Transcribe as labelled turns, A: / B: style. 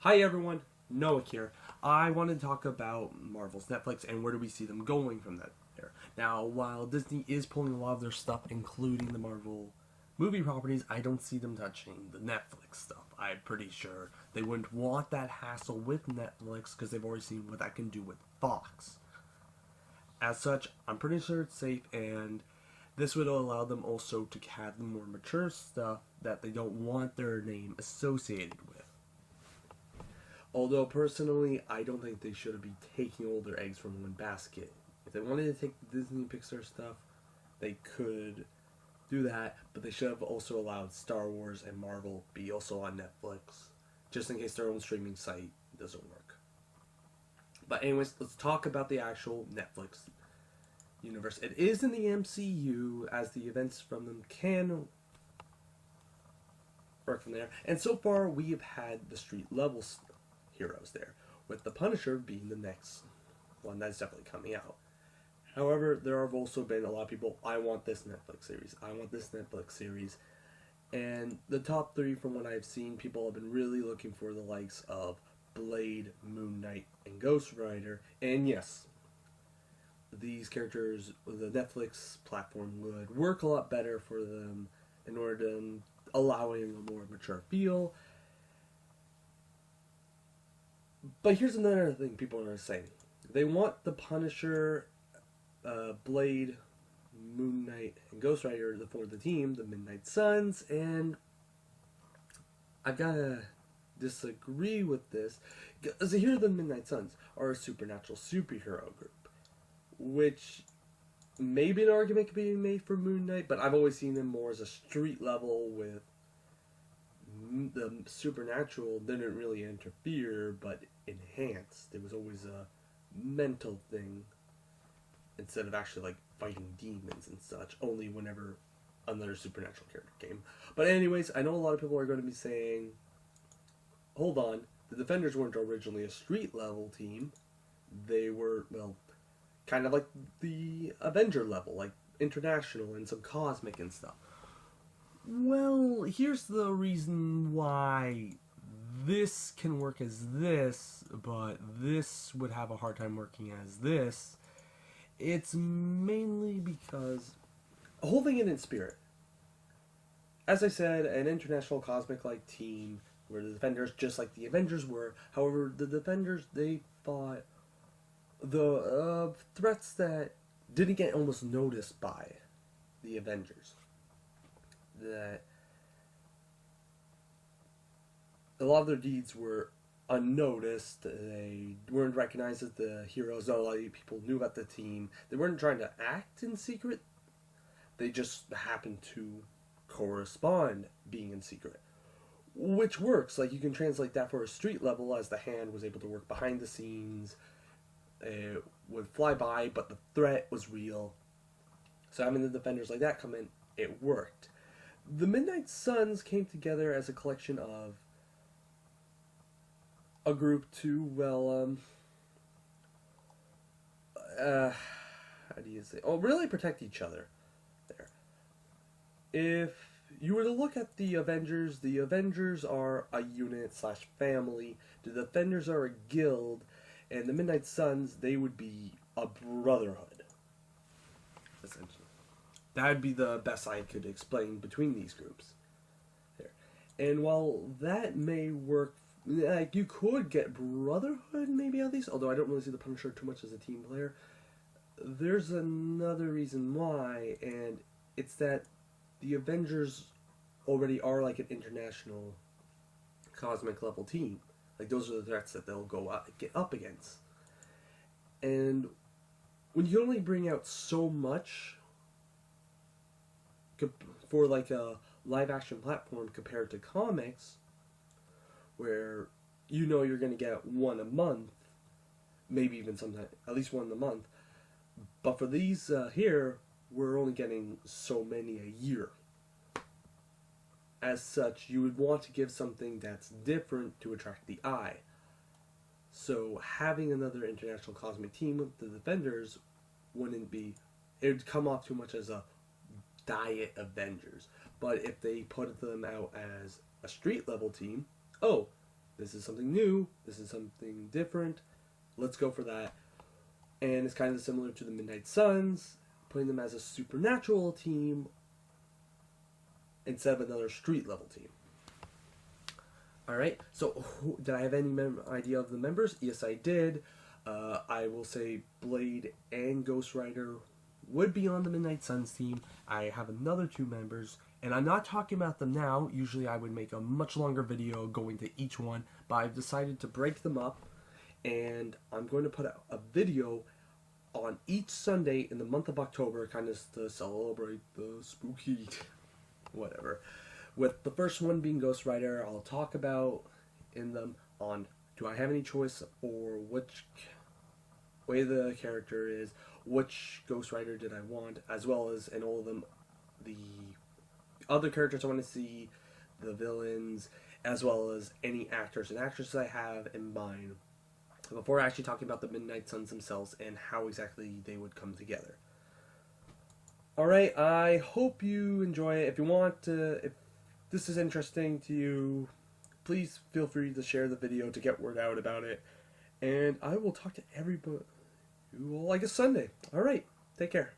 A: Hi everyone, Noah here. I want to talk about Marvel's Netflix and where do we see them going from that there. Now, while Disney is pulling a lot of their stuff, including the Marvel movie properties, I don't see them touching the Netflix stuff. I'm pretty sure they wouldn't want that hassle with Netflix because they've already seen what that can do with Fox. As such, I'm pretty sure it's safe, and this would allow them also to have the more mature stuff that they don't want their name associated with. Although personally, I don't think they should be taking all their eggs from one basket. If they wanted to take the Disney Pixar stuff, they could do that, but they should have also allowed Star Wars and Marvel be also on Netflix, just in case their own streaming site doesn't work. But anyways, let's talk about the actual Netflix universe. It is in the MCU, as the events from them can work from there. And so far, we have had the street level heroes there, with the Punisher being the next one that's definitely coming out. However, there have also been a lot of people, I want this Netflix series, I want this Netflix series. And the top three, from what I've seen, people have been really looking for the likes of Blade, Moon Knight, and Ghost Rider. And yes, these characters, the Netflix platform would work a lot better for them in order to allowing a more mature feel. But here's another thing people are saying. They want the Punisher, Blade, Moon Knight, and Ghost Rider for the team, the Midnight Suns, and I gotta disagree with this. Because here, the Midnight Suns are a supernatural superhero group, which maybe an argument could be made for Moon Knight, but I've always seen them more as a street level with the supernatural didn't really interfere, but enhanced. It was always a mental thing instead of actually like fighting demons and such. Only whenever another supernatural character came. But anyways, I know a lot of people are going to be saying, "Hold on, the Defenders weren't originally a street level team. They were kind of like the Avenger level, like international and some cosmic and stuff." Well, here's the reason why this can work as this, but this would have a hard time working as this. It's mainly because holding it in spirit. As I said, an international cosmic-like team where the Defenders, just like the Avengers were. However, the Defenders, they fought the threats that didn't get almost noticed by the Avengers. That a lot of their deeds were unnoticed. They weren't recognized as the heroes. A lot of people knew about the team. They weren't trying to act in secret. They just happened to correspond being in secret, which works. Like, you can translate that for a street level, as the Hand was able to work behind the scenes. It would fly by, but the threat was real. So having the Defenders like that come in, it worked. The Midnight Suns came together as a collection of a group to, how do you say? Oh, really protect each other there. If you were to look at the Avengers are a unit slash family. The Defenders are a guild, and the Midnight Suns, they would be a brotherhood, essentially. That would be the best I could explain between these groups. There. And while that may work, like, you could get brotherhood maybe at least, although I don't really see the Punisher too much as a team player. There's another reason why, and it's that the Avengers already are like an international cosmic level team. Like, those are the threats that they'll get up against. And when you only bring out so much for like a live action platform compared to comics, where you're going to get one a month, maybe even sometimes at least one a month, but for these here, we're only getting so many a year. As such, you would want to give something that's different to attract the eye. So having another international cosmic team with the Defenders wouldn't be, it would come off too much as a diet Avengers. But if they put them out as a street level team, oh, this is something new, this is something different, let's go for that. And it's kind of similar to the Midnight Suns, putting them as a supernatural team instead of another street level team. Alright, so did I have any idea of the members? Yes, I did. I will say Blade and Ghost Rider would be on the Midnight Suns team. I have another 2 members, and I'm not talking about them now. Usually I would make a much longer video going to each one, but I've decided to break them up, and I'm going to put out a video on each Sunday in the month of October, kind of to celebrate the spooky whatever. With the first one being Ghost Rider, I'll talk about in them on do I have any choice or which way the character is, which Ghost Rider did I want, as well as in all of them the other characters I want to see, the villains, as well as any actors and actresses I have in mind before actually talking about the Midnight Suns themselves and how exactly they would come together. Alright, I hope you enjoy it. If you want to, if this is interesting to you, please feel free to share the video to get word out about it. And I will talk to everybody, well, I guess Sunday. Alright, take care.